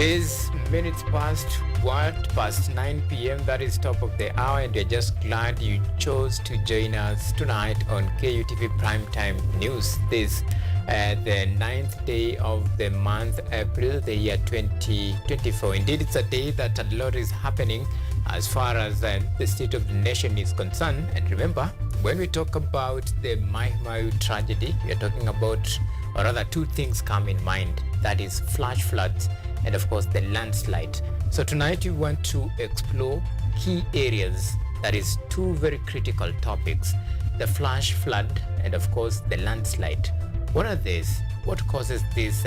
is minutes past 9 p.m. That is top of the hour, and we're just glad you chose to join us tonight on KUTV Primetime News. This the 9th day of the month, April, the year 2024. Indeed, it's a day that a lot is happening as far as the state of the nation is concerned. And remember, when we talk about the Mai Mahiu tragedy, we are talking about, or rather, two things come in mind. That is flash floods and of course the landslide. So tonight we want to explore key areas, that is two very critical topics: the flash flood and of course the landslide. What are these? What causes this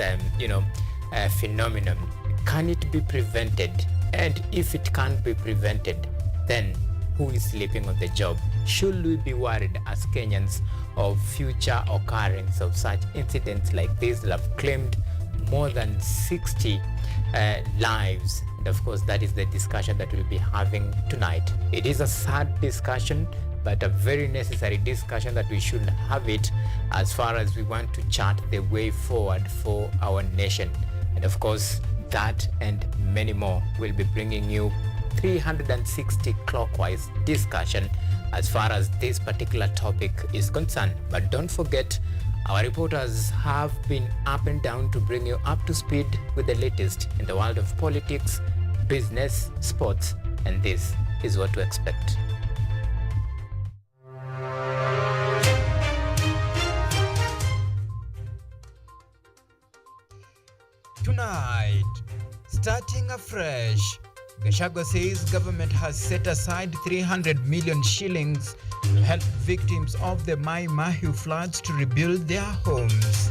phenomenon? Can it be prevented? And if it can't be prevented, then who is sleeping on the job? Should we be worried as Kenyans of future occurrence of such incidents like this that have claimed more than 60 lives? And of course, that is the discussion that we'll be having tonight. It is a sad discussion, but a very necessary discussion that we should have it as far as we want to chart the way forward for our nation. And of course, that and many more will be bringing you 360 clockwise discussion as far as this particular topic is concerned. But don't forget, our reporters have been up and down to bring you up to speed with the latest in the world of politics, business, sports, and this is what to expect. Tonight, starting afresh, Gachagua says government has set aside 300 million shillings to help victims of the Mai Mahiu floods to rebuild their homes.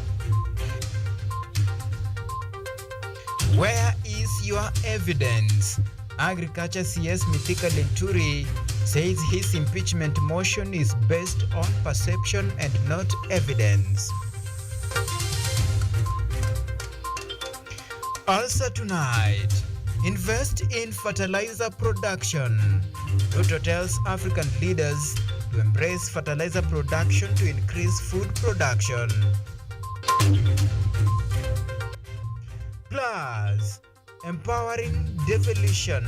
Where is your evidence? Agriculture CS Mithika Linturi says his impeachment motion is based on perception and not evidence. Also tonight, invest in fertilizer production. Ruto tells African leaders to embrace fertilizer production to increase food production. Plus, empowering devolution.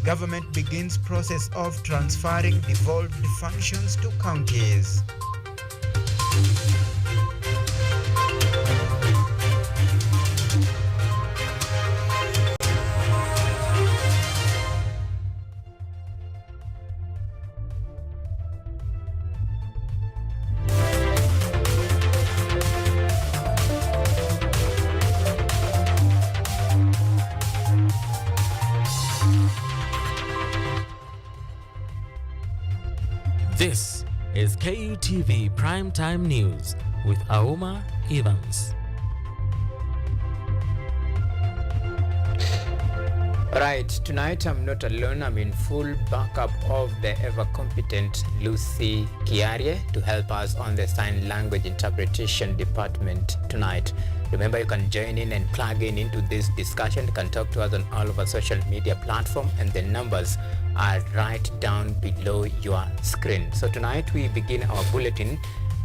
Government begins process of transferring devolved functions to counties. This is KUTV Primetime News with Auma Evans. Right, tonight I'm not alone. I'm in full backup of the ever-competent Lucy Kiarie to help us on the sign language interpretation department tonight. Remember, you can join in and plug in into this discussion. You can talk to us on all of our social media platforms, and the numbers are right down below your screen. So tonight we begin our bulletin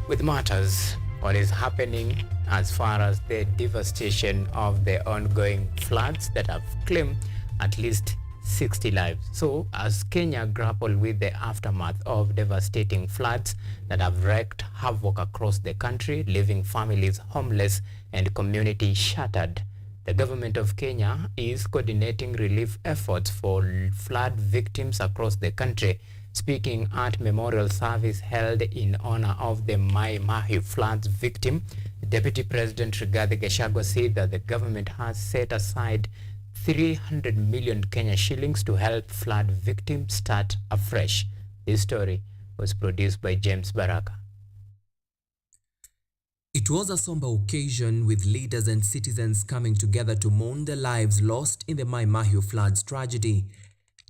with matters, what is happening as far as the devastation of the ongoing floods that have claimed at least 60 lives. So as Kenya grapple with the aftermath of devastating floods that have wreaked havoc across the country, leaving families homeless and communities shattered, the government of Kenya is coordinating relief efforts for flood victims across the country. Speaking at memorial service held in honor of the Mai Mahiu floods victim, Deputy President Rigathi Gachagua said that the government has set aside 300 million Kenya shillings to help flood victims start afresh. This story was produced by James Baraka. It was a somber occasion with leaders and citizens coming together to mourn the lives lost in the Mai Mahiu floods tragedy.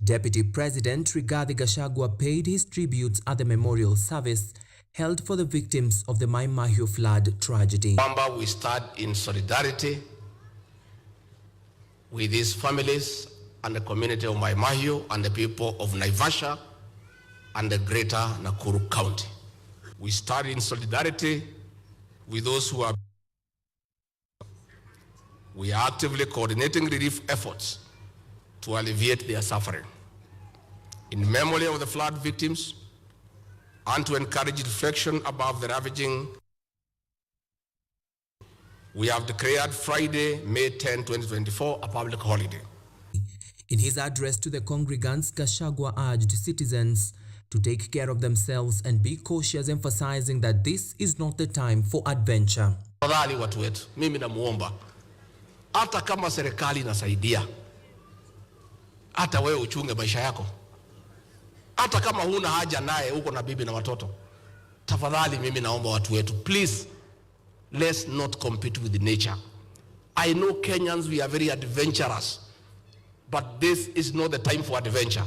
Deputy President Rigathi Gachagua paid his tributes at the memorial service held for the victims of the Mai Mahiu flood tragedy. We stand in solidarity with these families and the community of Mai Mahiu and the people of Naivasha and the greater Nakuru County. We stand in solidarity with those who are We are actively coordinating relief efforts to alleviate their suffering. In memory of the flood victims and to encourage reflection about the ravaging, we have declared Friday, May 10, 2024, a public holiday. In his address to the congregants, Gachagua urged citizens to take care of themselves and be cautious, emphasizing that this is not the time for adventure. Tafadhali watu wetu, mimi namuomba, hata kama serikali inasaidia, hata wewe uchunge maisha yako. Hata kama huna haja naye, uko na bibi na watoto, tafadhali mimi naomba watu wetu, please, let's not compete with nature. I know Kenyans, we are very adventurous, but this is not the time for adventure.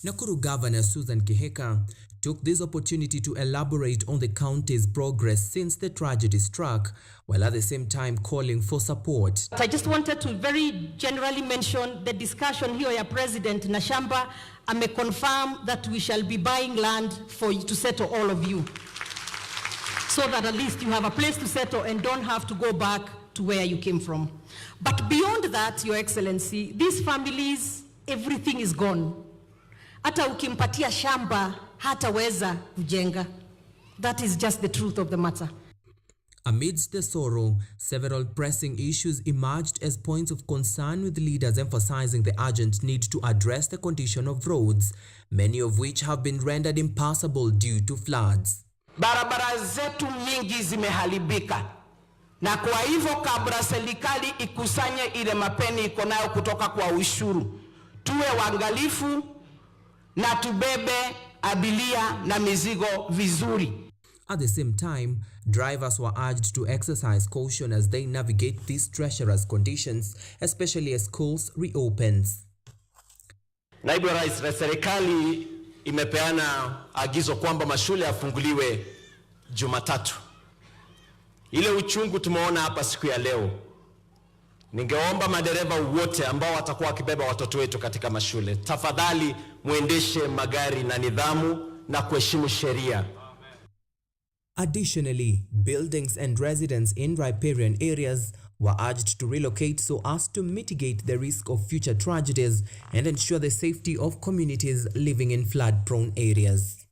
Nakuru Governor Susan Kihika took this opportunity to elaborate on the county's progress since the tragedy struck, while at the same time calling for support. I just wanted to very generally mention the discussion here. President Nashamba confirm that we shall be buying land for you to settle all of you, so that at least you have a place to settle and don't have to go back to where you came from. But beyond that, Your Excellency, these families, everything is gone. Hata ukimpatia shamba hataweza kujenga. That is just the truth of the matter. Amidst the sorrow, several pressing issues emerged as points of concern, with leaders emphasizing the urgent need to address the condition of roads, many of which have been rendered impassable due to floods. Barabara zetu nyingi zimeharibika, na kwa hivyo kabla serikali ikusanye ile mapeni iko nayo kutoka kwa ushuru, tuwe waangalifu na tubebe abiria na mizigo vizuri. At the same time, drivers were urged to exercise caution as they navigate these treacherous conditions, especially as schools reopens. Naibu Rais, serikali imepeana agizo kwamba mashule yafunguliwe Jumatatu. Ile uchungu tumeona hapa siku ya leo. Ningeomba madereva wote ambao watakuwa wakibeba watoto wetu katika mashule, tafadhali muendeshe magari na nidhamu na kuheshimu sheria. Additionally, buildings and residents in riparian areas were urged to relocate so as to mitigate the risk of future tragedies and ensure the safety of communities living in flood-prone areas.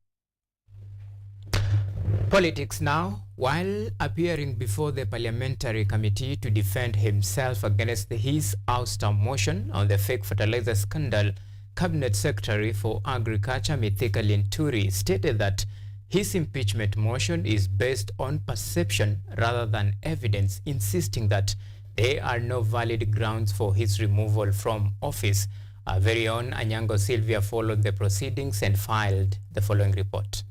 Politics now. While appearing before the parliamentary committee to defend himself against his ouster motion on the fake fertilizer scandal, Cabinet Secretary for Agriculture Mithika Linturi stated that his impeachment motion is based on perception rather than evidence, insisting that there are no valid grounds for his removal from office. Our very own Anyango Sylvia followed the proceedings and filed the following report.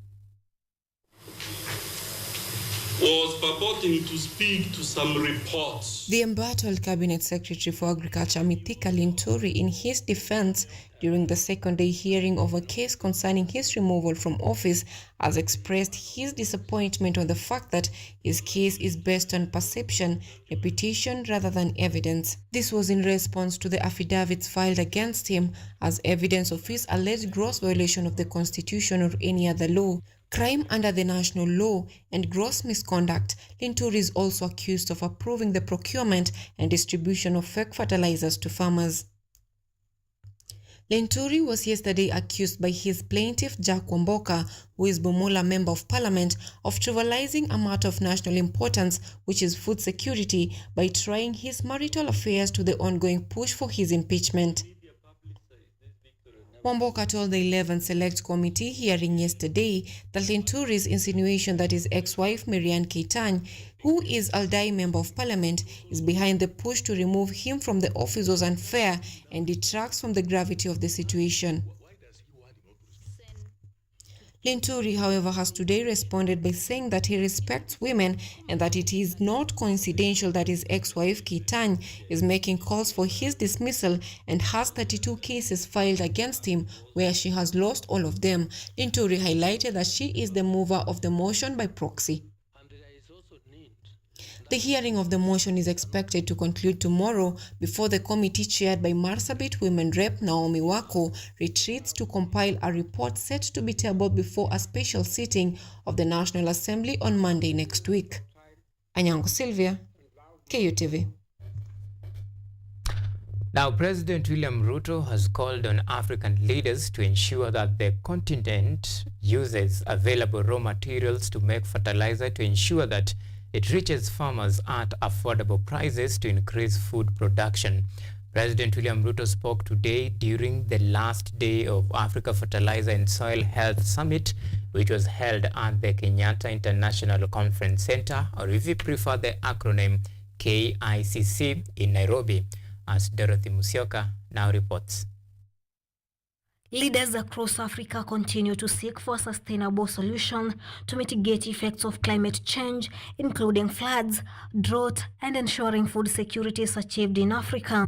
Was purporting to speak to some reports. The embattled Cabinet Secretary for Agriculture Mithika Linturi, in his defense during the second-day hearing of a case concerning his removal from office, has expressed his disappointment on the fact that his case is based on perception, reputation rather than evidence. This was in response to the affidavits filed against him as evidence of his alleged gross violation of the Constitution or any other law, crime under the national law, and gross misconduct. Linturi is also accused of approving the procurement and distribution of fake fertilizers to farmers. Linturi was yesterday accused by his plaintiff Jack Wamboka, who is Bomola Member of Parliament, of trivializing a matter of national importance, which is food security, by trying his marital affairs to the ongoing push for his impeachment. Wamboka told the 11th Select Committee hearing yesterday that Linturi's insinuation that his ex-wife Marianne Keitany, who is Aldai Member of Parliament, is behind the push to remove him from the office was unfair and detracts from the gravity of the situation. Linturi, however, has today responded by saying that he respects women and that it is not coincidental that his ex-wife Keitany is making calls for his dismissal and has 32 cases filed against him, where she has lost all of them. Linturi highlighted that she is the mover of the motion by proxy. The hearing of the motion is expected to conclude tomorrow before the committee chaired by Marsabit Women Rep Naomi Wako retreats to compile a report set to be tabled before a special sitting of the National Assembly on Monday next week. Anyango Sylvia, KUTV. Now, President William Ruto has called on African leaders to ensure that the continent uses available raw materials to make fertilizer to ensure that it reaches farmers at affordable prices to increase food production. President William Ruto spoke today during the last day of Africa Fertilizer and Soil Health Summit, which was held at the Kenyatta International Conference Center, or if you prefer the acronym KICC, in Nairobi, as Dorothy Musyoka now reports. Leaders across Africa continue to seek for sustainable solutions to mitigate effects of climate change, including floods, drought, and ensuring food security is achieved in Africa.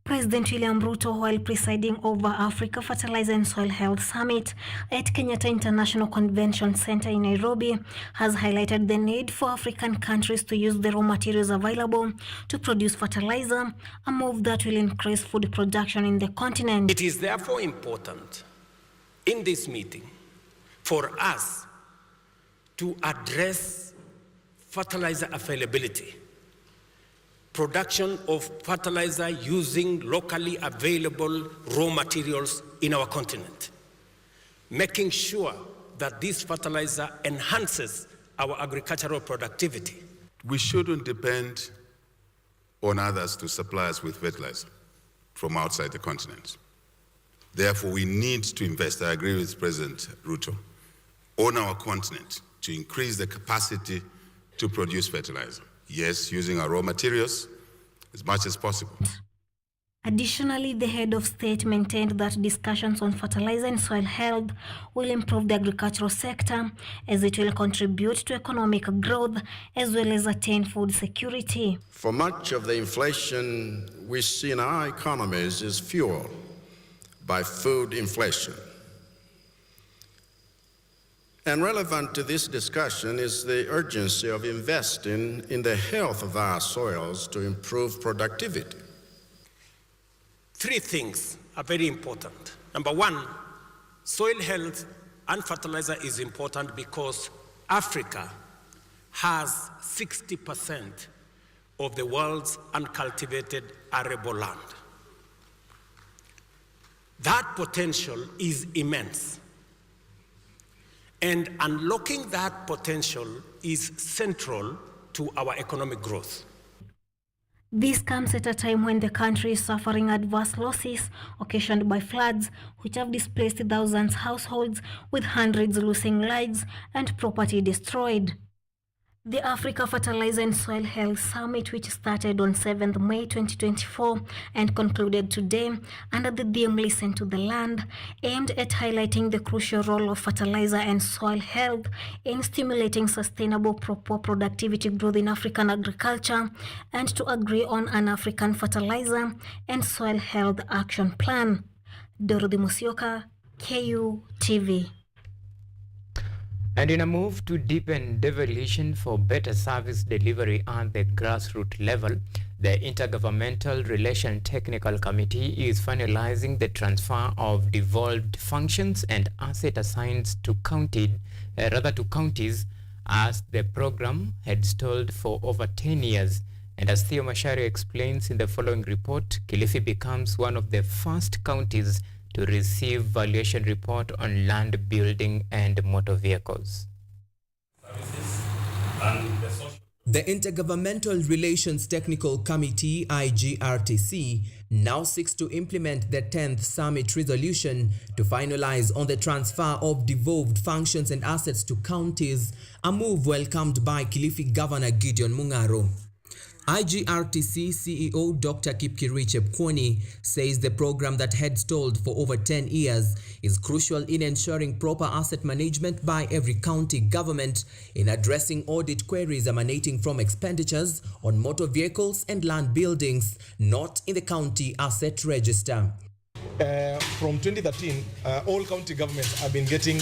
President William Ruto, while presiding over Africa Fertilizer and Soil Health Summit at Kenyatta International Convention Center in Nairobi, has highlighted the need for African countries to use the raw materials available to produce fertilizer, a move that will increase food production in the continent. It is therefore important in this meeting for us to address fertilizer availability, production of fertilizer using locally available raw materials in our continent, making sure that this fertilizer enhances our agricultural productivity. We shouldn't depend on others to supply us with fertilizer from outside the continent. Therefore, we need to invest, I agree with President Ruto, on our continent to increase the capacity to produce fertilizer. Yes, using our raw materials as much as possible. Additionally, the head of state maintained that discussions on fertilizer and soil health will improve the agricultural sector, as it will contribute to economic growth as well as attain food security. For much of the inflation we see in our economies is fueled by food inflation. And relevant to this discussion is the urgency of investing in the health of our soils to improve productivity. Three things are very important. Number one, soil health and fertilizer is important because Africa has 60% of the world's uncultivated arable land. That potential is immense. And unlocking that potential is central to our economic growth. This comes at a time when the country is suffering adverse losses occasioned by floods, which have displaced thousands of households, with hundreds losing lives and property destroyed. The Africa Fertilizer and Soil Health Summit, which started on 7th May 2024 and concluded today under the theme Listen to the Land, aimed at highlighting the crucial role of fertilizer and soil health in stimulating sustainable productivity growth in African agriculture, and to agree on an African fertilizer and soil health action plan. Dorothy Musyoka, KUTV. And in a move to deepen devolution for better service delivery at the grassroots level, the Intergovernmental Relation Technical Committee is finalizing the transfer of devolved functions and assets assigned to counties as the program had stalled for over 10 years. And as Theo Mashari explains in the following report, Kilifi becomes one of the first counties to receive valuation report on land, building and motor vehicles. The Intergovernmental Relations Technical Committee, IGRTC, now seeks to implement the 10th Summit resolution to finalize on the transfer of devolved functions and assets to counties, a move welcomed by Kilifi Governor Gideon Mungaro. IGRTC CEO Dr. Kipkirui Chepkwony says the program that had stalled for over 10 years is crucial in ensuring proper asset management by every county government in addressing audit queries emanating from expenditures on motor vehicles and land buildings not in the county asset register. From 2013, all county governments have been getting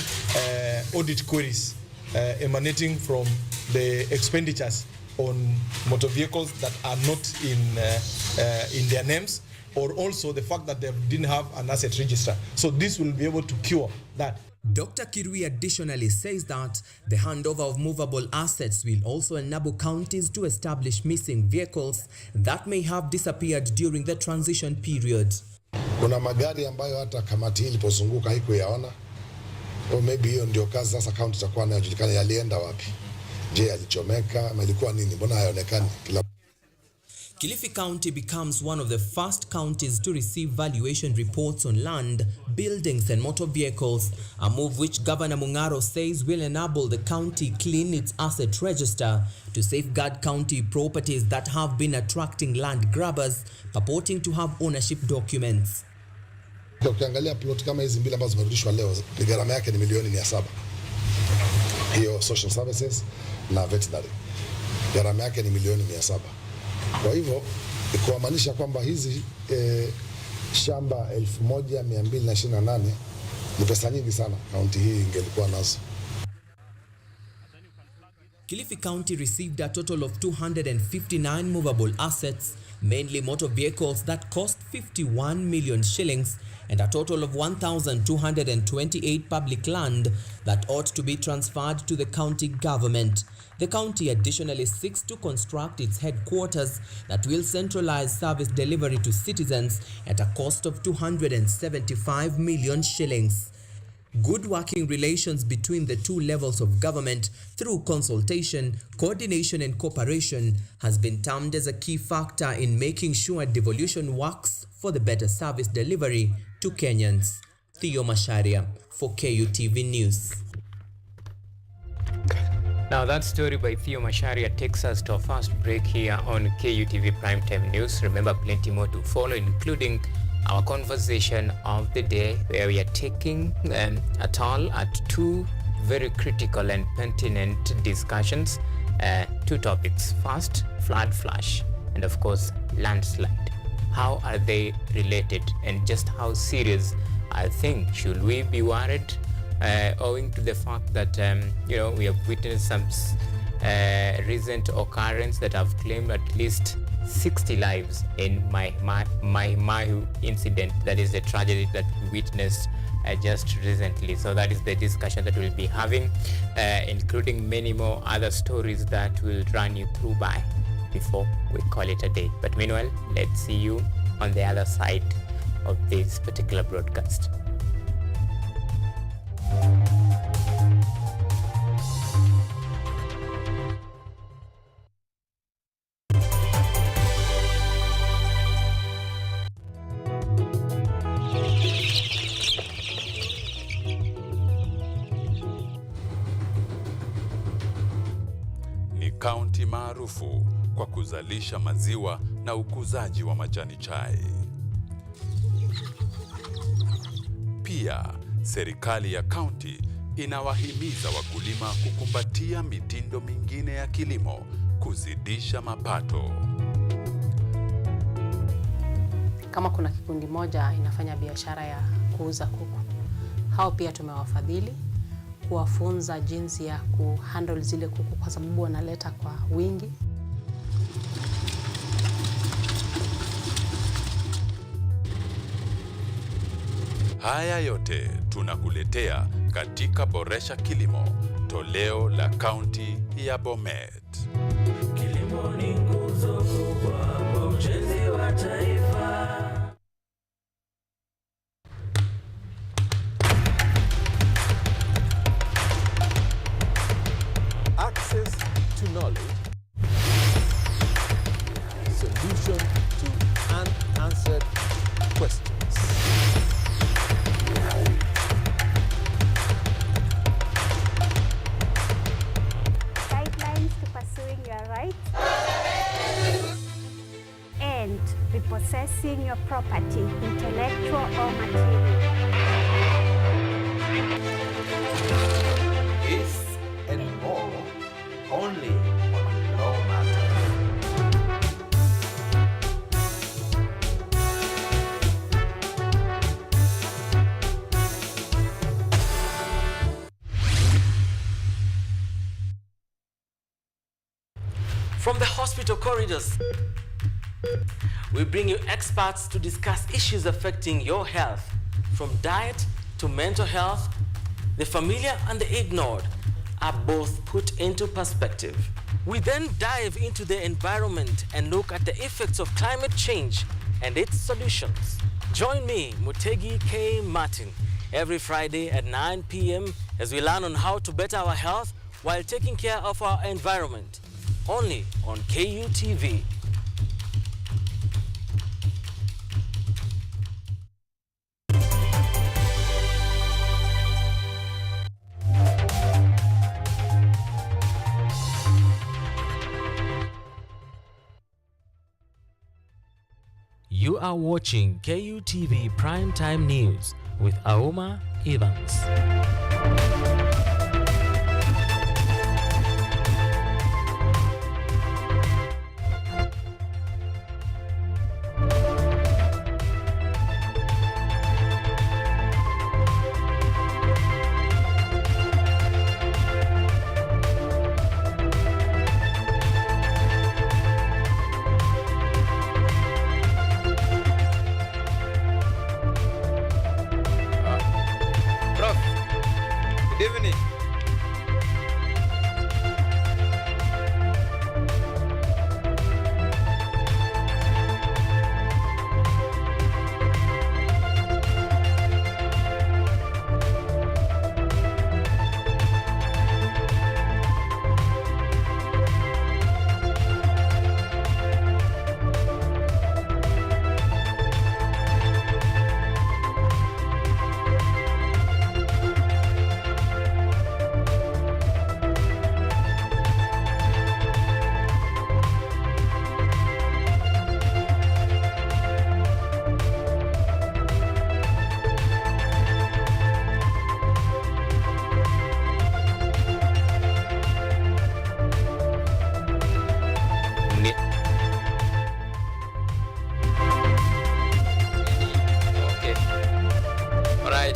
audit queries emanating from the expenditures on motor vehicles that are not in their names, or also the fact that they didn't have an asset register. So this will be able to cure that. Dr. Kirui additionally says that the handover of movable assets will also enable counties to establish missing vehicles that may have disappeared during the transition period. Kuna magari ambayo hata kamati hii ilipozunguka haikuyaona. Or maybe hiyo ndio kazi sasa county itakuwa inajulikana yalienda wapi. Je, yalichomeka ama ilikuwa nini? Mbona hayaonekani? Kilifi County becomes one of the first counties to receive valuation reports on land, buildings and motor vehicles, a move which Governor Mungaro says will enable the county clean its asset register to safeguard county properties that have been attracting land grabbers purporting to have ownership documents. Ukiangalia plot kama hizi mbili ambazo zimerudishwa leo, gharama yake ni milioni 700. Hiyo social services na veterinary. Gharama yake ni milioni 700. Kwa hivyo kumaanisha kwamba hizi shamba 1228 ni pesa nyingi sana kaunti hii ingelikuwa nazo. Kilifi County received a total of 259 movable assets, mainly motor vehicles that cost 51 million shillings, and a total of 1,228 public land that ought to be transferred to the county government. The county additionally seeks to construct its headquarters that will centralize service delivery to citizens at a cost of 275 million shillings. Good working relations between the two levels of government through consultation, coordination and cooperation has been termed as a key factor in making sure devolution works for the better service delivery to Kenyans. Theo Masharia for KUTV News. Now that story by Theo Masharia takes us to our first break here on KUTV Primetime News. Remember, plenty more to follow, including our conversation of the day, where we are taking a toll at two very critical and pertinent discussions. Two topics. First, flood flash, and of course, landslide. How are they related, and just how serious, I think, should we be worried, owing to the fact that we have witnessed some recent occurrence that have claimed at least 60 lives in Mahimahu incident. That is the tragedy that we witnessed just recently. So that is the discussion that we'll be having, including many more other stories that we'll run you through by before we call it a day. But meanwhile, let's see you on the other side of this particular broadcast. Kaunti maarufu kwa kuzalisha maziwa na ukuzaji wa majani chai. Pia, serikali ya kaunti inawahimiza wakulima kukumbatia mitindo mingine ya kilimo kuzidisha mapato. Kama kuna kikundi moja inafanya biashara ya kuuza kuku, hao pia tumewafadhili kuwafunza jinsi ya kuhandle zile kuku kwa sababu wanaleta kwa wingi. Haya yote tunakuletea katika Boresha Kilimo, toleo la kaunti ya Bomet. Kilimo ni nguzo kubwa kwa ujenzi wa taifa. Access to knowledge, solution to unanswered questions. Guidelines to pursuing your rights and repossessing your property, intellectual or material. This and more only on Law Matters. From the hospital corridors We bring you experts to discuss issues affecting your health, from diet to mental health. The familiar and the ignored are both put into perspective. We then dive into the environment and look at the effects of climate change and its solutions. Join me, Mutegi K. Martin, every Friday at 9 p.m. as we learn on how to better our health while taking care of our environment. Only on KUTV. You are watching KUTV Primetime News with Auma Evans. Good evening.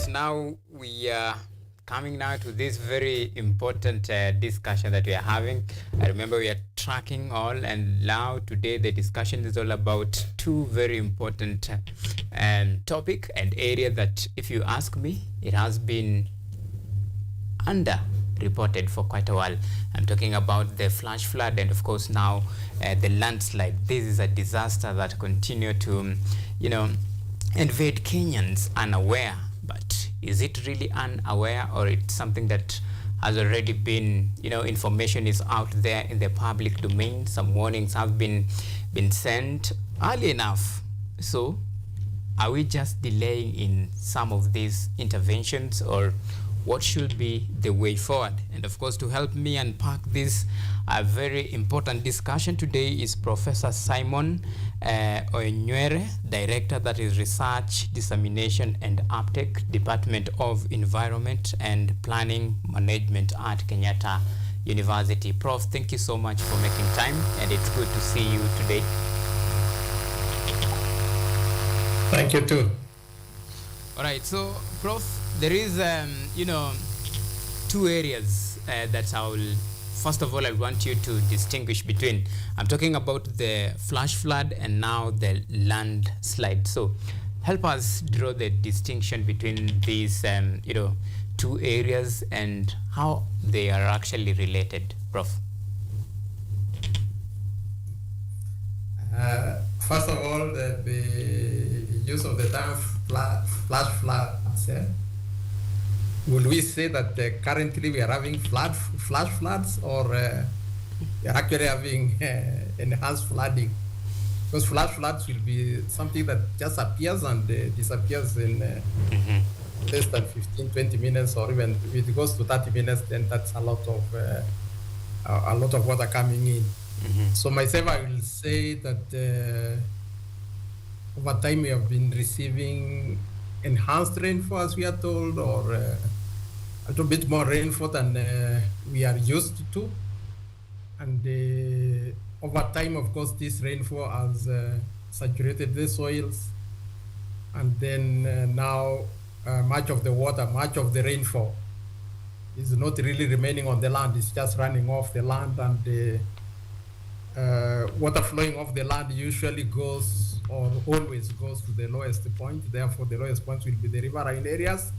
Now we are coming now to this very important discussion that we are having. I remember we are tracking all, and now today the discussion is all about two very important topic and area that, if you ask me, it has been under-reported for quite a while. I'm talking about the flash flood and, of course, now the landslide. This is a disaster that continue to, invade Kenyans unaware. But is it really unaware, or it's something that has already been, information is out there in the public domain? Some warnings have been sent early enough. So are we just delaying in some of these interventions, or what should be the way forward? And of course, to help me unpack this very important discussion today is Professor Simon Onywere, Director, that is Research, Dissemination and Uptake, Department of Environment and Planning Management at Kenyatta University. Prof, thank you so much for making time, and it's good to see you today. Thank you too. All right, so Prof, there is, two areas that I will, first of all, I want you to distinguish between. I'm talking about the flash flood and now the landslide. So help us draw the distinction between these, two areas and how they are actually related, Prof. First of all, the use of the term flash floods. Will we say that currently we are having flash floods, or we are actually having enhanced flooding? Because flash floods will be something that just appears and disappears in less than 15, 20 minutes, or even if it goes to 30 minutes, then that's a lot of water coming in. So myself, I will say that over time we have been receiving enhanced rainfall, as we are told, or a little bit more rainfall than we are used to. And over time, of course, this rainfall has saturated the soils. And then now much of the water, much of the rainfall is not really remaining on the land. It's just running off the land, and water flowing off the land usually goes or always goes to the lowest point. Therefore, the lowest point will be the riverine areas.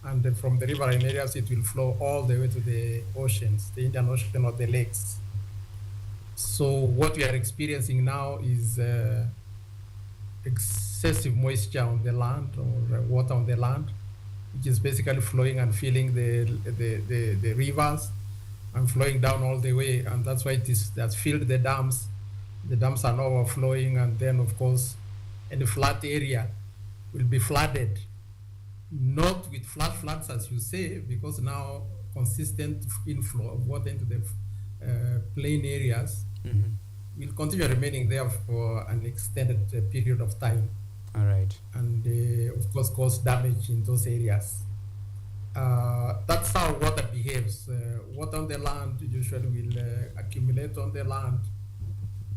And then from the riverine areas, it will flow all the way to the oceans, the Indian Ocean or the lakes. So what we are experiencing now is excessive moisture on the land or water on the land, which is basically flowing and filling the rivers and flowing down all the way. And that's why it is that's filled the dams. The dams are now overflowing, and then of course, any flat area will be flooded. Not with flash floods, as you say, because now consistent inflow of water into the plain areas will continue remaining there for an extended period of time. All right. And of course, cause damage in those areas. That's how water behaves. Water on the land usually will accumulate on the land,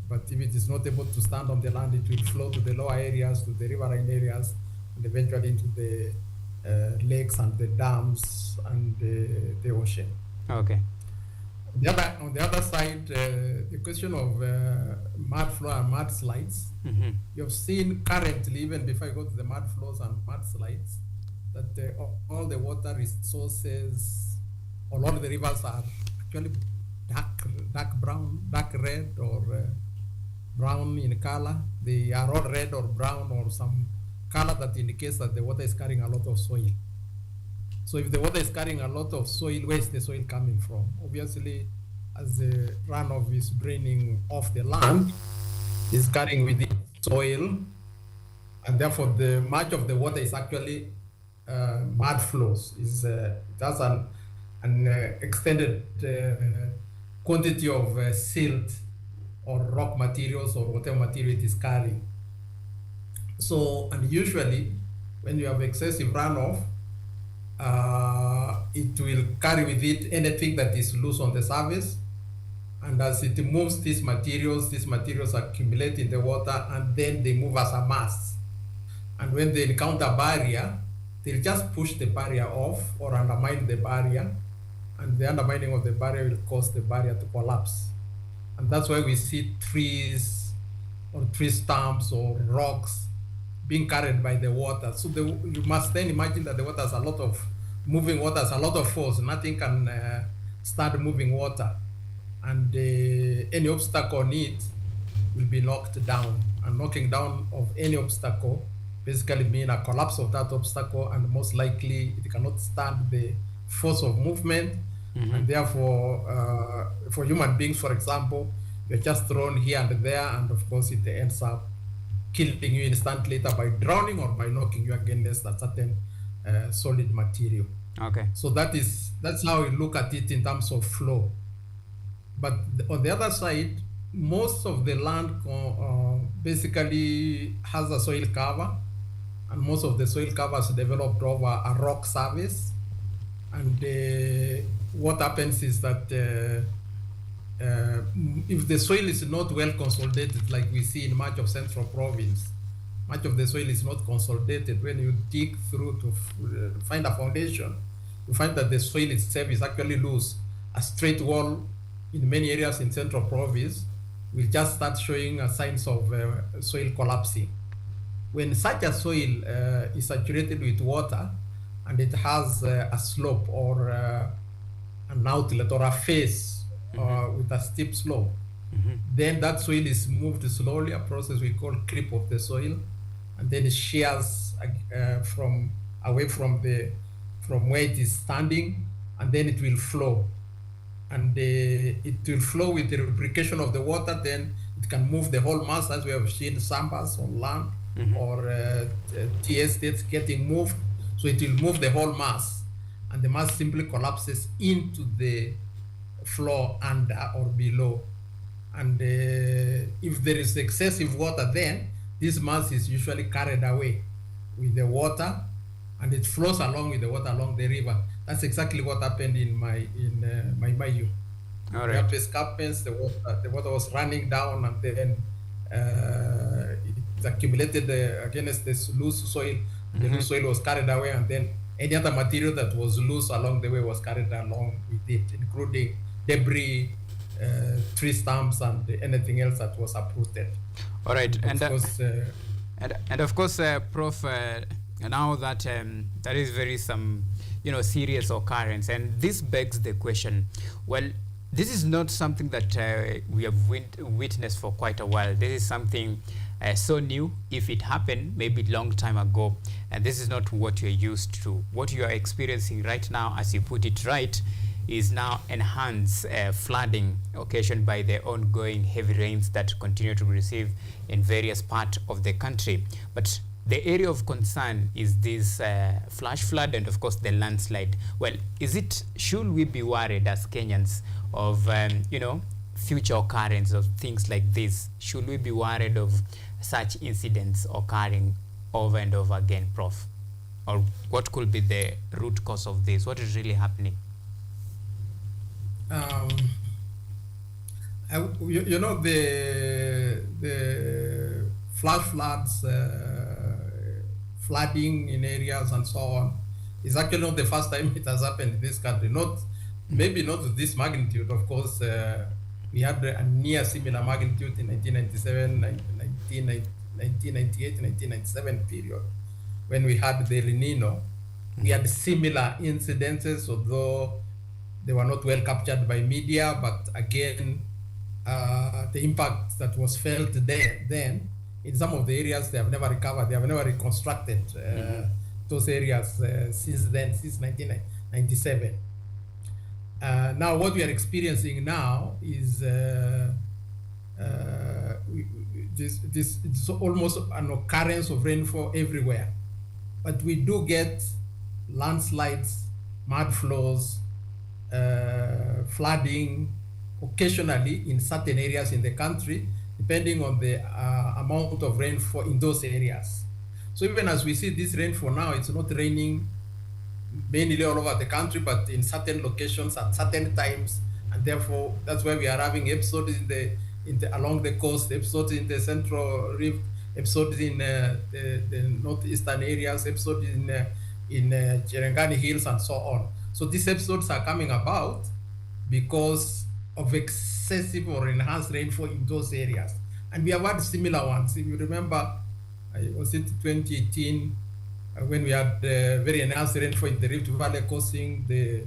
but if it is not able to stand on the land, it will flow to the lower areas, to the riverine areas, and eventually into the lakes and the dams and the ocean. Okay. On the other side, the question of mud flow and mudslides, you've seen currently, even before I go to the mud flows and mudslides, that all the water resources, all of the rivers are actually dark brown, dark red, or brown in color. They are all red or brown or some color that indicates that the water is carrying a lot of soil. So if the water is carrying a lot of soil, where is the soil coming from? Obviously, as the runoff is draining off the land, it's carrying with it soil, and therefore the much of the water is actually mud flows. That's an extended quantity of silt or rock materials or whatever material it is carrying. So, and usually when you have excessive runoff, it will carry with it anything that is loose on the surface. And as it moves these materials accumulate in the water, and then they move as a mass. And when they encounter a barrier, they'll just push the barrier off or undermine the barrier. And the undermining of the barrier will cause the barrier to collapse. And that's why we see trees or tree stumps or rocks being carried by the water. So you must then imagine that the water has a lot of moving water, has a lot of force. Nothing can start moving water. And any obstacle on it will be knocked down. And knocking down of any obstacle basically mean a collapse of that obstacle, and most likely it cannot stand the force of movement. And therefore, for human beings, for example, you're just thrown here and there, and of course it ends up killing you instantly, either by drowning or by knocking you against a certain solid material. Okay. So that's how we look at it in terms of flow. But on the other side, most of the land basically has a soil cover, and most of the soil cover is developed over a rock surface. And what happens is that if the soil is not well consolidated, like we see in much of Central Province, much of the soil is not consolidated. When you dig through to find a foundation, you find that the soil itself is actually loose. A straight wall in many areas in Central Province will just start showing signs of soil collapsing. When such a soil is saturated with water and it has a slope or an outlet or a face with a steep slope, then that soil is moved slowly, a process we call creep of the soil, and then it shears from away from where it is standing, and then it will flow. And it will flow with the lubrication of the water, then it can move the whole mass, as we have seen sambas on land or tea estates getting moved. So it will move the whole mass, and the mass simply collapses into the floor under or below. And if there is excessive water, then this mass is usually carried away with the water, and it flows along with the water along the river. That's exactly what happened in my Mayu. All The right. escarpments, the water was running down, and then it accumulated against this loose soil. The loose soil was carried away, and then any other material that was loose along the way was carried along with it, including debris, tree stumps and anything else that was uprooted. All right, and of course, Prof. Now that that is very serious occurrence, and this begs the question. Well, this is not something that we have witnessed for quite a while. This is something so new. If it happened maybe long time ago, and this is not what you're used to. What you are experiencing right now, as you put it right, is now enhanced flooding occasioned by the ongoing heavy rains that continue to be received in various parts of the country. But the area of concern is this flash flood and of course the landslide. Well, should we be worried as Kenyans of future occurrence of things like this? Should we be worried of such incidents occurring over and over again, Prof? Or what could be the root cause of this? What is really happening? The flash floods, flooding in areas and so on, is actually not the first time it has happened in this country. Maybe not to this magnitude. Of course, we had a near similar magnitude in 1997, 1998, 1997 period, when we had the El Nino. We had similar incidences, although they were not well captured by media, but again, the impact that was felt then, in some of the areas, they have never recovered, they have never reconstructed those areas since then, since 1997. Now, what we are experiencing now is it's almost an occurrence of rainfall everywhere. But we do get landslides, mud flows, flooding occasionally in certain areas in the country, depending on the amount of rainfall in those areas. So even as we see this rainfall now, it's not raining mainly all over the country, but in certain locations at certain times, and therefore that's why we are having episodes along the coast, episodes in the Central Rift, episodes in the northeastern areas, episodes in Cherangani Hills, and so on. So these episodes are coming about because of excessive or enhanced rainfall in those areas. And we have had similar ones. If you remember, it was in 2018 when we had very enhanced rainfall in the Rift Valley, causing the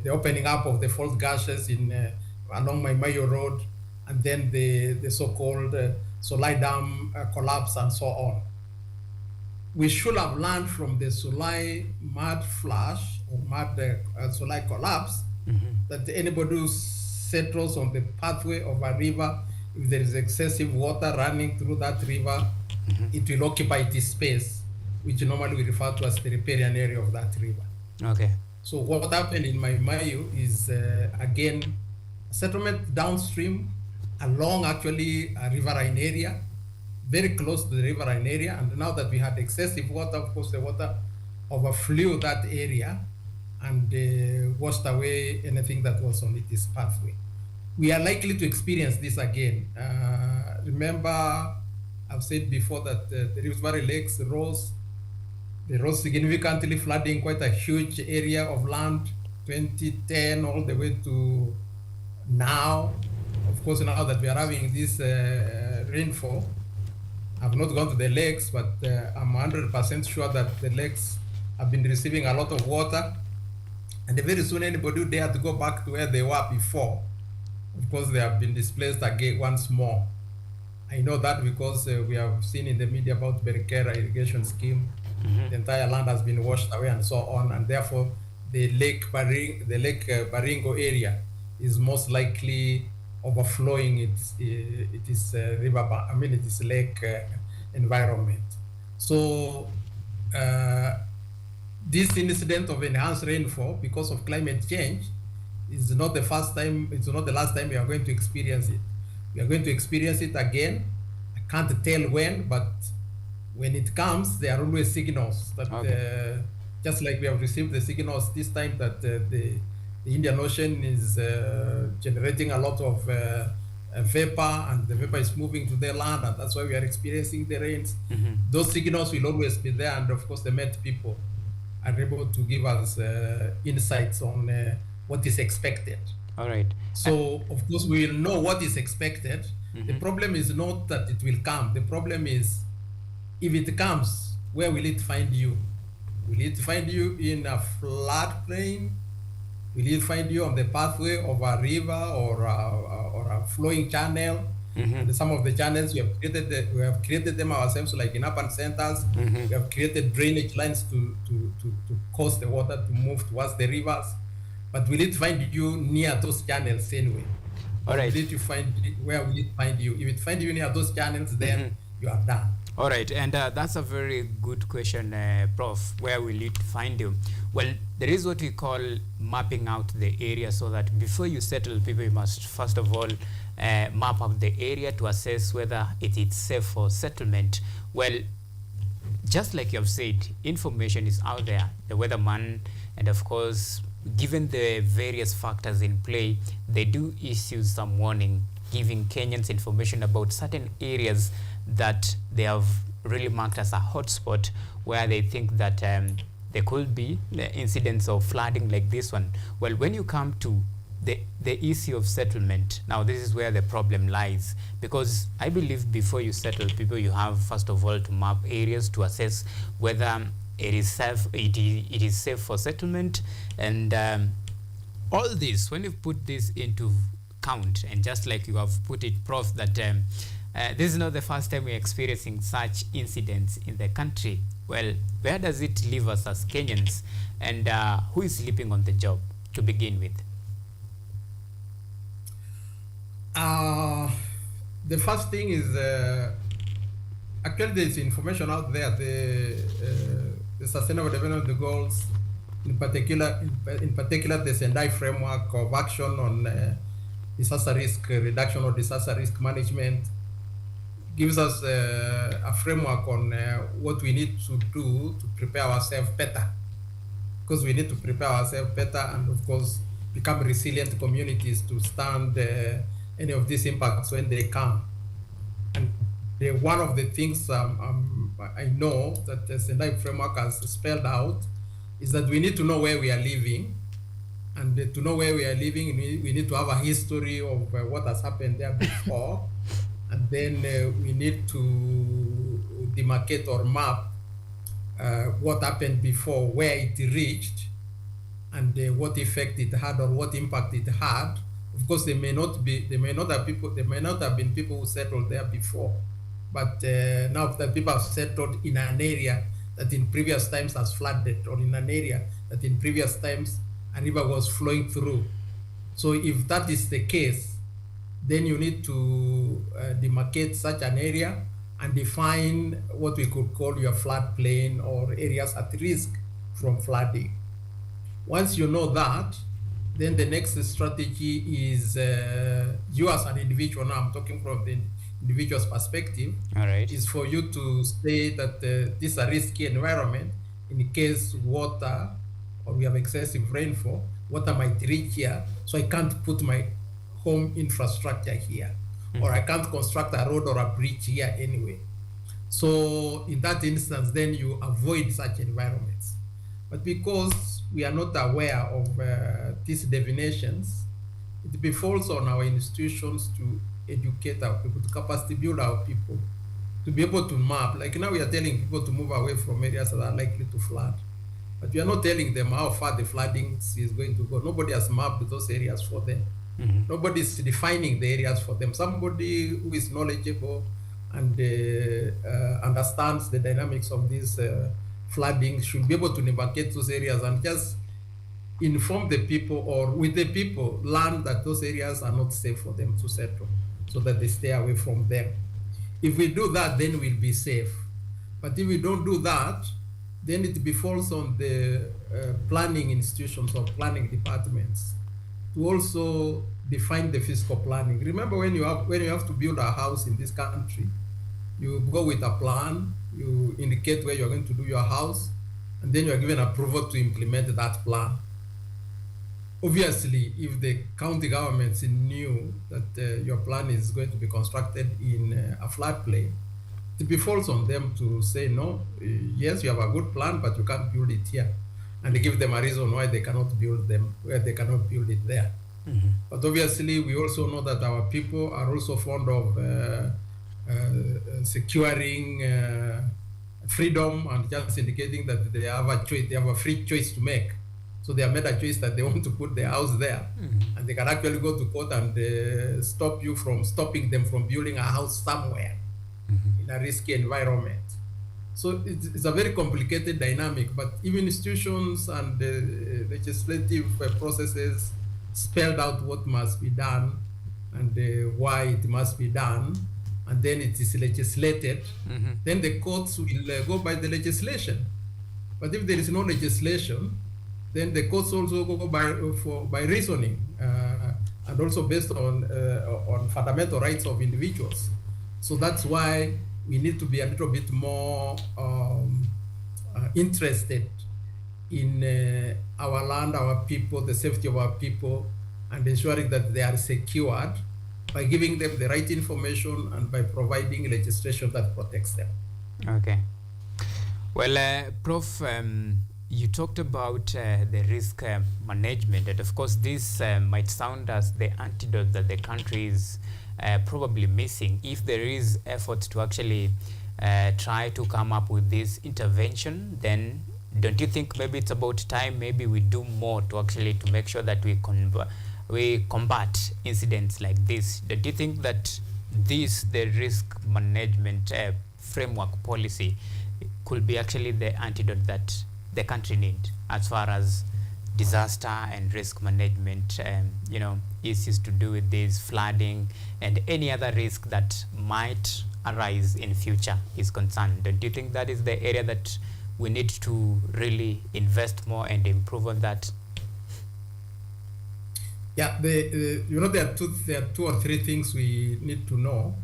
opening up of the fault gushes along Maimayo Road, and then the so-called Solai Dam collapse and so on. We should have learned from the Solai mud flash or mud Solai collapse that anybody who settles on the pathway of a river, if there is excessive water running through that river, it will occupy its space, which normally we refer to as the riparian area of that river. Okay. So what happened in Maimayo is, again, a settlement downstream along actually a riverine area, very close to the riverine area. And now that we had excessive water, of course, the water overflew that area and washed away anything that was on its pathway. We are likely to experience this again. Remember, I've said before that the Rift Valley lakes rose. They rose significantly, flooding quite a huge area of land, 2010 all the way to now. Of course, now that we are having this rainfall, I've not gone to the lakes, but I'm 100% sure that the lakes have been receiving a lot of water. And very soon anybody who dare to go back to where they were before, of course, they have been displaced again once more. I know that because we have seen in the media about Berkera irrigation scheme. The entire land has been washed away and so on, and therefore the Lake Baringo area is most likely overflowing its lake environment. So this incident of enhanced rainfall because of climate change is not the first time, it's not the last time we are going to experience it. We are going to experience it again. I can't tell when, but when it comes, there are always signals that, just like we have received the signals this time that the Indian Ocean is generating a lot of vapor, and the vapor is moving to the land, and that's why we are experiencing the rains. Those signals will always be there, and of course the Met people are able to give us insights on what is expected. All right. So, of course, we will know what is expected. The problem is not that it will come. The problem is, if it comes, where will it find you? Will it find you in a floodplain? Will it find you on the pathway of a river or a flowing channel? And some of the channels we have created them ourselves, like in urban centers. We have created drainage lines to cause the water to move towards the rivers. But will it find you near those channels anyway? All right. Where will it find you? If it finds you near those channels, then you are done. All right, and that's a very good question, Prof. Where will it find you? Well, there is what we call mapping out the area, so that before you settle people, you must first of all map out the area to assess whether it is safe for settlement. Well, just like you have said, information is out there. The weatherman, and of course, given the various factors in play, they do issue some warning, giving Kenyans information about certain areas that they have really marked as a hotspot, where they think that there could be incidents of flooding like this one. Well, when you come to the issue of settlement, now this is where the problem lies, because I believe before you settle people, you have first of all to map areas to assess whether it is safe for settlement. And all this, when you put this into count, and just like you have put it, Prof, that this is not the first time we're experiencing such incidents in the country. Well, where does it leave us as Kenyans, and who is sleeping on the job to begin with? The first thing is actually there's information out there. The Sustainable Development Goals, in particular the Sendai framework of action on disaster risk reduction or disaster risk management, gives us a framework on what we need to do to prepare ourselves better. Because we need to prepare ourselves better and, of course, become resilient communities to stand any of these impacts when they come. And one of the things I know that the Sendai framework has spelled out is that we need to know where we are living. And to know where we are living, we need to have a history of what has happened there before. And then we need to demarcate or map what happened before, where it reached, and what effect it had or what impact it had. Of course, there may not have been people who settled there before, but now that people have settled in an area that in previous times has flooded, or in an area that in previous times a river was flowing through. So if that is the case, then you need to demarcate such an area and define what we could call your floodplain or areas at risk from flooding. Once you know that, then the next strategy is you as an individual, now I'm talking from the individual's perspective, is for you to say that this is a risky environment in case water, or we have excessive rainfall, water might reach here, so I can't put my home infrastructure here, or I can't construct a road or a bridge here anyway. So in that instance, then you avoid such environments. But because we are not aware of these definitions, it befalls on our institutions to educate our people, to capacity build our people, to be able to map. Like now we are telling people to move away from areas that are likely to flood. But we are not telling them how far the flooding is going to go. Nobody has mapped those areas for them. Nobody is defining the areas for them. Somebody who is knowledgeable and understands the dynamics of this flooding should be able to navigate those areas and just inform the people, or with the people, learn that those areas are not safe for them to settle, so that they stay away from them. If we do that, then we'll be safe. But if we don't do that, then it befalls on the planning institutions or planning departments to also define the physical planning. Remember, when you have to build a house in this country, you go with a plan, you indicate where you're going to do your house, and then you're given approval to implement that plan. Obviously, if the county governments knew that your plan is going to be constructed in a floodplain, it befalls on them to say, no, yes, you have a good plan, but you can't build it here. And they give them a reason why they cannot build them, where they cannot build it there. But obviously, we also know that our people are also fond of securing freedom and just indicating that they have a choice, they have a free choice to make. So they have made a choice that they want to put their house there, and they can actually go to court and stop you from stopping them from building a house somewhere in a risky environment. So it's a very complicated dynamic, but even institutions and legislative processes spelled out what must be done and why it must be done, and then it is legislated. Then the courts will go by the legislation. But if there is no legislation, then the courts also go by reasoning and also based on fundamental rights of individuals. So that's why we need to be a little bit more interested in our land, our people, the safety of our people, and ensuring that they are secured by giving them the right information and by providing legislation that protects them. Okay. Well, Prof, you talked about the risk management, and of course this might sound as the antidote that the country is probably missing if there is efforts to actually try to come up with this intervention. Then don't you think maybe it's about time maybe we do more to actually to make sure that we combat incidents like this? Don't you think that the risk management framework policy could be actually the antidote that the country need as far as disaster and risk management, issues to do with this flooding and any other risk that might arise in future is concerned? Don't you think that is the area that we need to really invest more and improve on that? Yeah, there are two or three things we need to know.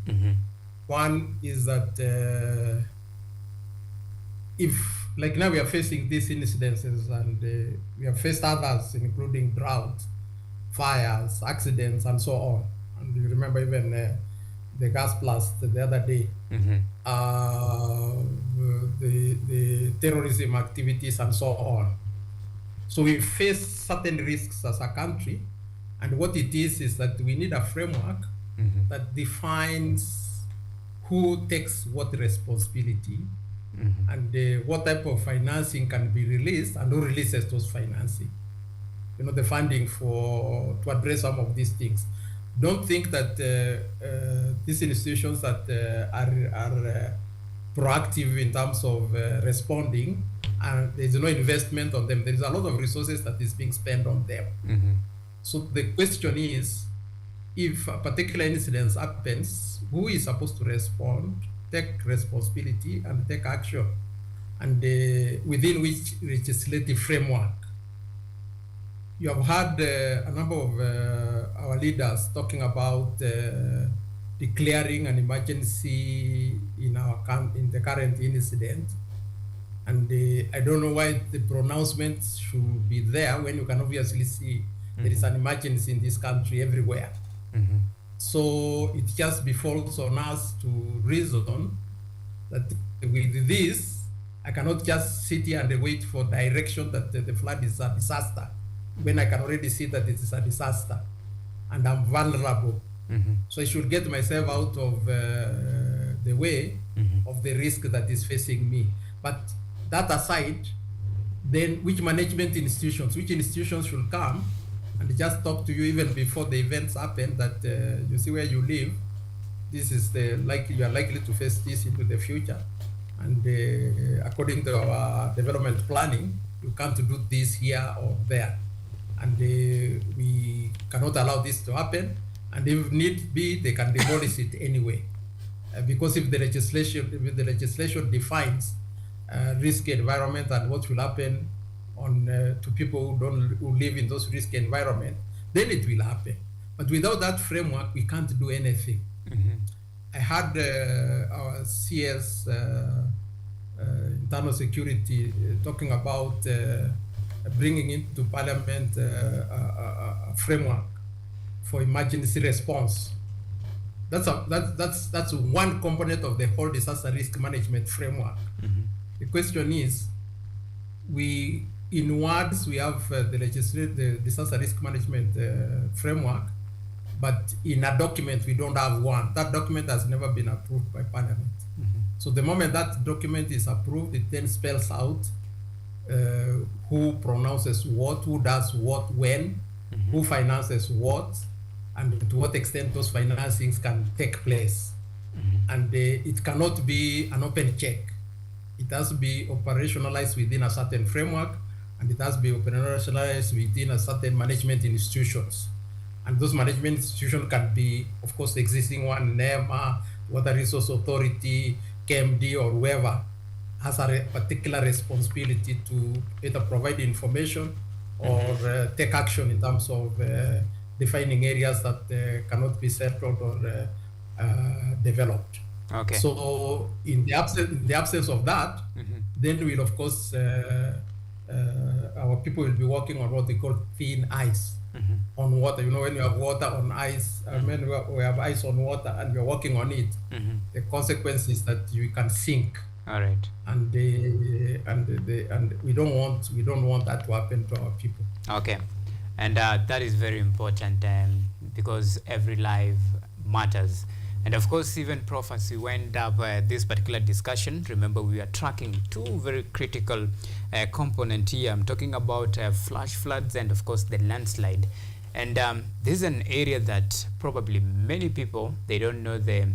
One is that if, like now we are facing these incidences and we have faced others, including drought, fires, accidents, and so on. And you remember even the gas blast the other day, the terrorism activities, and so on. So we face certain risks as a country, and what it is that we need a framework that defines who takes what responsibility, and what type of financing can be released and who releases those financing. The funding to address some of these things. Don't think that these institutions that are proactive in terms of responding, and there's no investment on them. There is a lot of resources that is being spent on them. So the question is, if a particular incident happens, who is supposed to respond, take responsibility, and take action, and within which legislative framework? You have heard a number of our leaders talking about declaring an emergency in the current incident, and I don't know why the pronouncement should be there when you can obviously see there is an emergency in this country everywhere. So it just befalls on us to reason that with this, I cannot just sit here and wait for direction that the flood is a disaster, when I can already see that it is a disaster and I'm vulnerable. So I should get myself out of the way of the risk that is facing me. But that aside, then which institutions should come and just talk to you even before the events happen, that you see where you live, this is you are likely to face this into the future. And according to our development planning, you can't do this here or there. And we cannot allow this to happen. And if need be, they can demolish it anyway. Because if the legislation defines risky environment and what will happen to people who live in those risky environment, then it will happen. But without that framework, we can't do anything. I had our CS internal security talking about bringing into Parliament a framework for emergency response. That's one component of the whole disaster risk management framework. The question is, in words, we have the disaster risk management framework, but in a document, we don't have one. That document has never been approved by Parliament. So the moment that document is approved, it then spells out who pronounces what, who does what when, who finances what, and to what extent those financings can take place. And it cannot be an open check. It has to be operationalized within a certain framework, and it has to be operationalized within a certain management institutions. And those management institutions can be, of course, the existing one, NEMA, Water Resource Authority, KMD, or whoever has a particular responsibility to either provide information or take action in terms of defining areas that cannot be settled or developed. Okay. So in the absence of that, then we'll, of course, our people will be working on what they call thin ice on water. You know, when you have water on ice, when we have ice on water and we're working on it, the consequence is that you can sink. All right. And we don't want that to happen to our people. Okay, and that is very important because every life matters. And of course, even Prof, as we went up this particular discussion, remember we are tracking two very critical components here. I'm talking about flash floods and of course the landslide. And this is an area that probably many people, they don't know the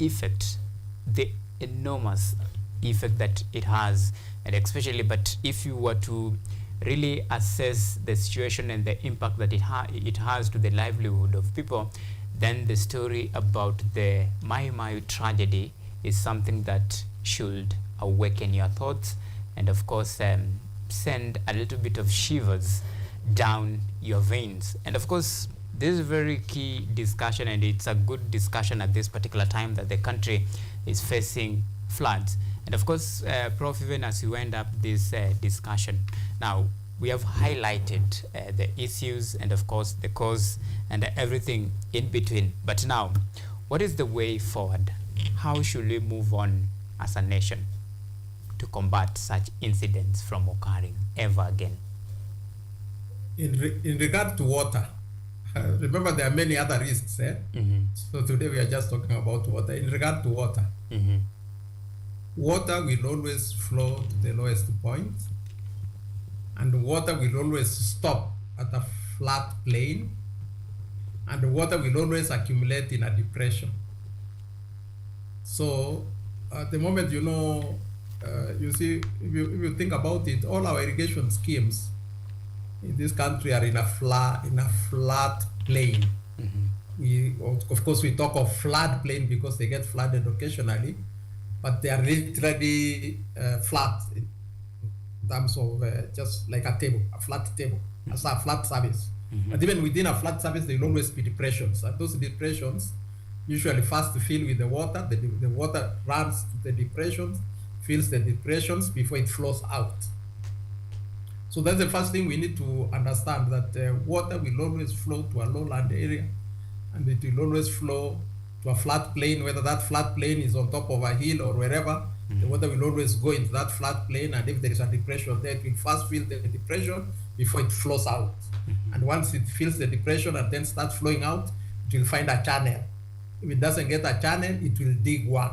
effect, the enormous effect that it has, and especially, but if you were to really assess the situation and the impact that it has to the livelihood of people, then the story about the Mai Mai tragedy is something that should awaken your thoughts and of course send a little bit of shivers down your veins. And of course, this is a very key discussion, and it's a good discussion at this particular time that the country is facing floods. And of course, Prof, even as you end up this discussion, now we have highlighted the issues and of course the cause and everything in between. But now, what is the way forward? How should we move on as a nation to combat such incidents from occurring ever again? In regard to water, remember there are many other risks. So today we are just talking about water. In regard to water, water will always flow to the lowest point, and water will always stop at a flat plane, and water will always accumulate in a depression. So at the moment, you know, you see, if you think about it, all our irrigation schemes in this country are in a flat plane. Of course, we talk of flood plain because they get flooded occasionally, but they are literally flat in terms of just like a table, a flat table, as a flat surface. But even within a flat surface, there will always be depressions, and those depressions usually first fill with the water. The water runs to the depressions, fills the depressions before it flows out. So that's the first thing we need to understand, that water will always flow to a lowland area, and it will always flow to a flat plain, whether that flat plain is on top of a hill or wherever. The water will always go into that flat plain, and if there is a depression there, it will first fill the depression before it flows out. And once it fills the depression and then starts flowing out, it will find a channel. If it doesn't get a channel, it will dig one.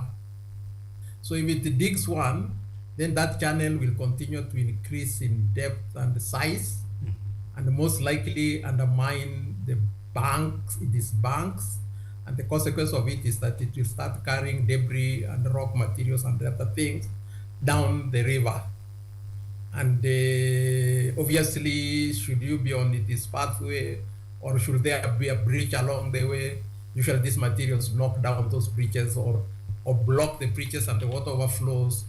So if it digs one, then that channel will continue to increase in depth and size, and most likely undermine the banks, these banks. And the consequence of it is that it will start carrying debris and rock materials and other things down the river. And obviously, should you be on this pathway, or should there be a bridge along the way, usually these materials knock down those bridges or block the bridges, and the water overflows.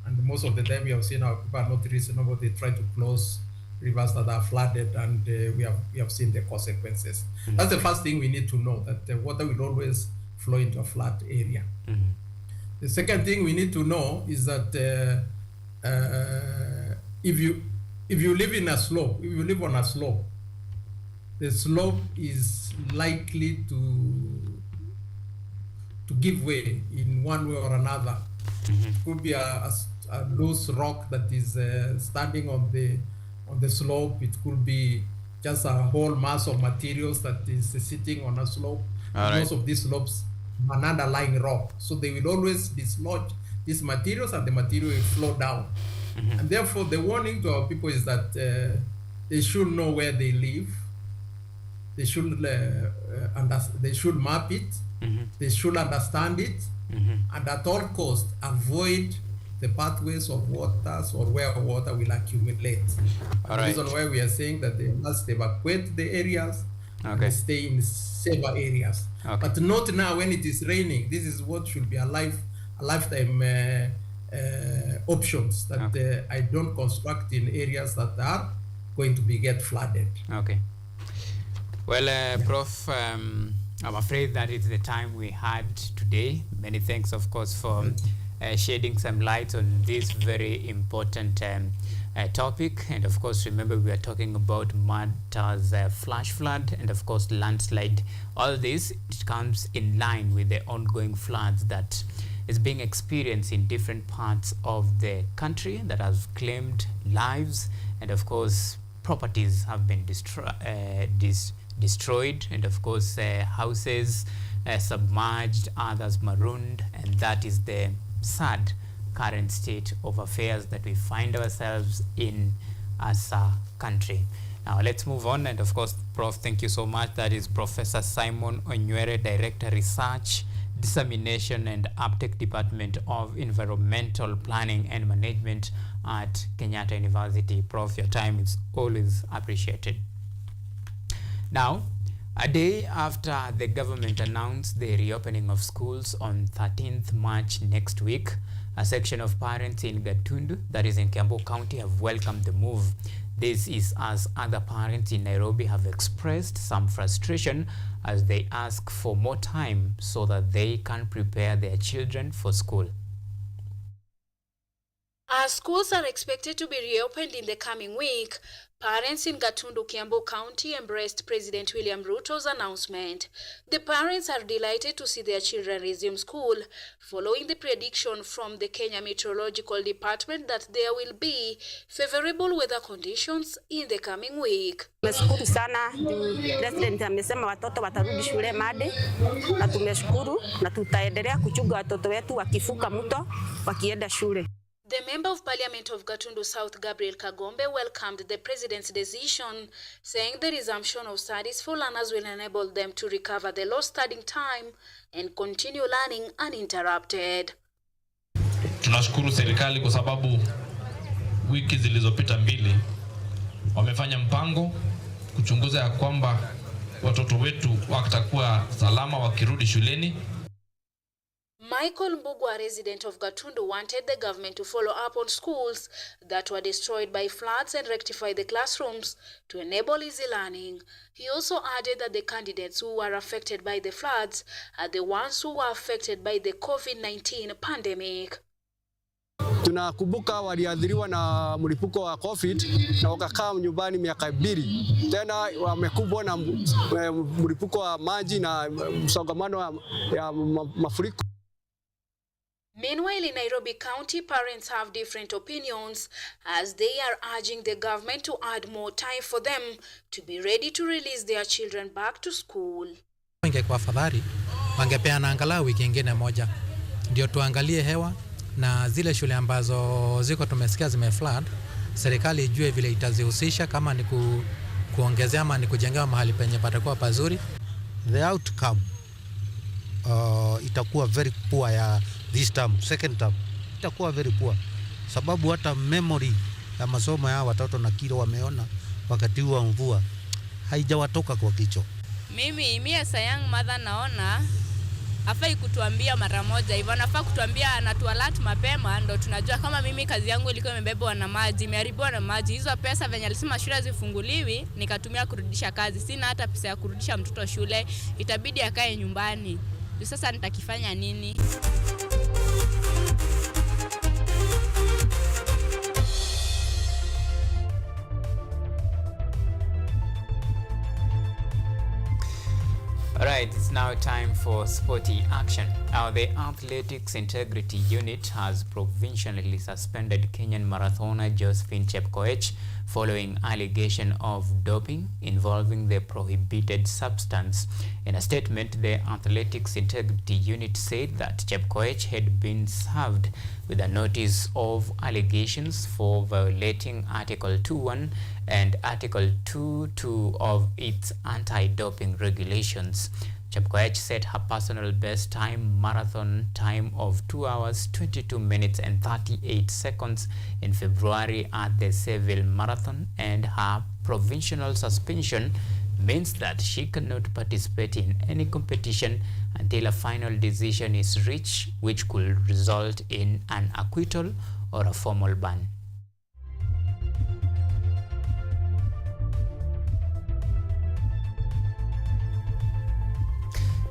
And most of the time we have seen our people are not reasonable. They try to close rivers that are flooded, and we have seen the consequences. That's the first thing we need to know, that the water will always flow into a flat area. The second thing we need to know is that if you live in a slope, if you live on a slope, the slope is likely to give way in one way or another. It could be a loose rock that is standing on on the slope. It could be just a whole mass of materials that is sitting on a slope. Most of these slopes an underlying rock, so they will always dislodge these materials and the material will flow down. And therefore the warning to our people is that they should know where they live. They should they should map it. They should understand it, and at all costs avoid the pathways of waters or where water will accumulate. The reason why we are saying that they must evacuate the areas and stay in safer areas, but not now when it is raining. This is what should be a lifetime options that I don't construct in areas that are going to get flooded. Okay. Well, Prof, I'm afraid that is the time we had today. Many thanks, of course, for shedding some light on this very important topic. And of course, remember, we are talking about matters flash flood and of course landslide. All this, it comes in line with the ongoing floods that is being experienced in different parts of the country that has claimed lives, and of course properties have been destroyed, and of course houses submerged, others marooned, and that is the sad current state of affairs that we find ourselves in as a country. Now let's move on, and of course, Prof, thank you so much. That is Professor Simon Onywere, Director Research, Dissemination and Uptake Department of Environmental Planning and Management at Kenyatta University. Prof, your time is always appreciated. Now, a day after the government announced the reopening of schools on 13th March next week, a section of parents in Gatundu, that is in Kiambu County, have welcomed the move. This is as other parents in Nairobi have expressed some frustration as they ask for more time so that they can prepare their children for school. As schools are expected to be reopened in the coming week, parents in Gatundu, Kiambu County embraced President William Ruto's announcement. The parents are delighted to see their children resume school, following the prediction from the Kenya Meteorological Department that there will be favorable weather conditions in the coming week. Tumeshukuru sana President amesema watoto watarudi shule Monday, na tumeshukuru na tutaendelea kuchunga watoto wetu wakifuka mto wakienda shule. The Member of Parliament of Gatundu South, Gabriel Kagombe, welcomed the President's decision, saying the resumption of studies for learners will enable them to recover the lost studying time and continue learning uninterrupted. Tunashukuru serikali kwa sababu wiki zilizopita mbili wamefanya mpango kuchunguza ya kwamba watoto wetu watakuwa salama wakirudi shuleni. Michael Mbugwa, a resident of Gatundu, wanted the government to follow up on schools that were destroyed by floods and rectify the classrooms to enable easy learning. He also added that the candidates who were affected by the floods are the ones who were affected by the COVID-19 pandemic. Tunakumbuka waliathiriwa na mlipuko wa COVID na wakakaa nyumbani miaka 2. Tena wamekumbwa na mlipuko wa maji na msongamano ya mafuriko. Meanwhile, in Nairobi County, parents have different opinions as they are urging the government to add more time for them to be ready to release their children back to school. Ingekuwa afadhali wangepeana angalau wiki nyingine moja ndio tuangalie hewa na zile shule ambazo ziko tumesikia zimeflood, serikali ijue vile itazihusisha, kama ni kuongezea ama ni kujengewa mahali penye patakuwa pazuri. The outcome itakuwa very poor ya this term, second term. Itakuwa very poor. Sababu hata memory ya masomo ya watoto na kile wameona wakati wa mvua haijawatoka kwa kichwa. Mimi as a young mother naona hafai kutuambia mara moja hivyo, anafaa kutuambia na tualert mapema ndo tunajua. Kama mimi kazi yangu ilikuwa imebebwa na maji, imeharibiwa na maji, hizo pesa venye alisema shule zifunguliwi nikatumia kurudisha kazi, sina hata pesa ya kurudisha mtoto shule, itabidi akae nyumbani. Sasa nitakifanya nini? Alright, it's now time for sporty action. The Athletics Integrity Unit has provisionally suspended Kenyan marathoner Josephine Chepkoech following allegation of doping involving the prohibited substance. In a statement, the Athletics Integrity Unit said that Chepkoech had been served with a notice of allegations for violating Article 2.1 and Article 2.2 of its anti-doping regulations. Chepkoech set her personal best marathon time of 2 hours, 22 minutes and 38 seconds in February at the Seville Marathon, and her provisional suspension means that she cannot participate in any competition until a final decision is reached, which could result in an acquittal or a formal ban.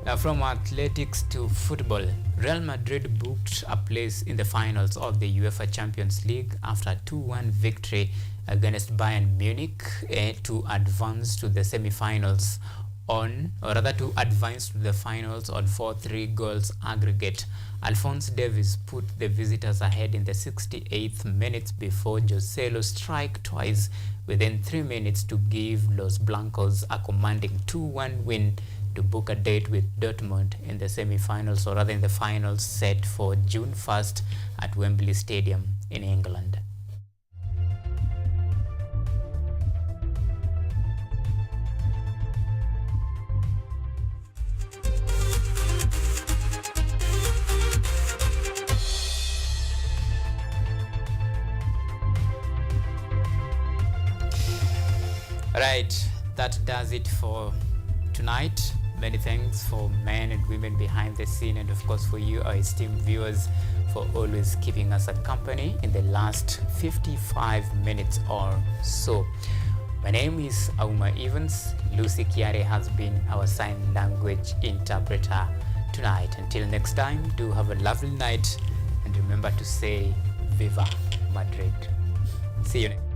Now, from athletics to football, Real Madrid booked a place in the finals of the UEFA Champions League after a 2-1 victory against Bayern Munich to advance to the semi-finals on 4-3 goals aggregate. Alphonse Davies put the visitors ahead in the 68th minute before Joselo struck twice within 3 minutes to give Los Blancos a commanding 2-1 win to book a date with Dortmund in the semi-finals, or rather in the finals, set for June 1st at Wembley Stadium in England. Right, that does it for tonight. Many thanks for men and women behind the scene, and of course for you, our esteemed viewers, for always keeping us at company in the last 55 minutes or so. My name is Auma Evans. Lucy Kiare has been our sign language interpreter tonight. Until next time, do have a lovely night, and remember to say Viva Madrid. See you next.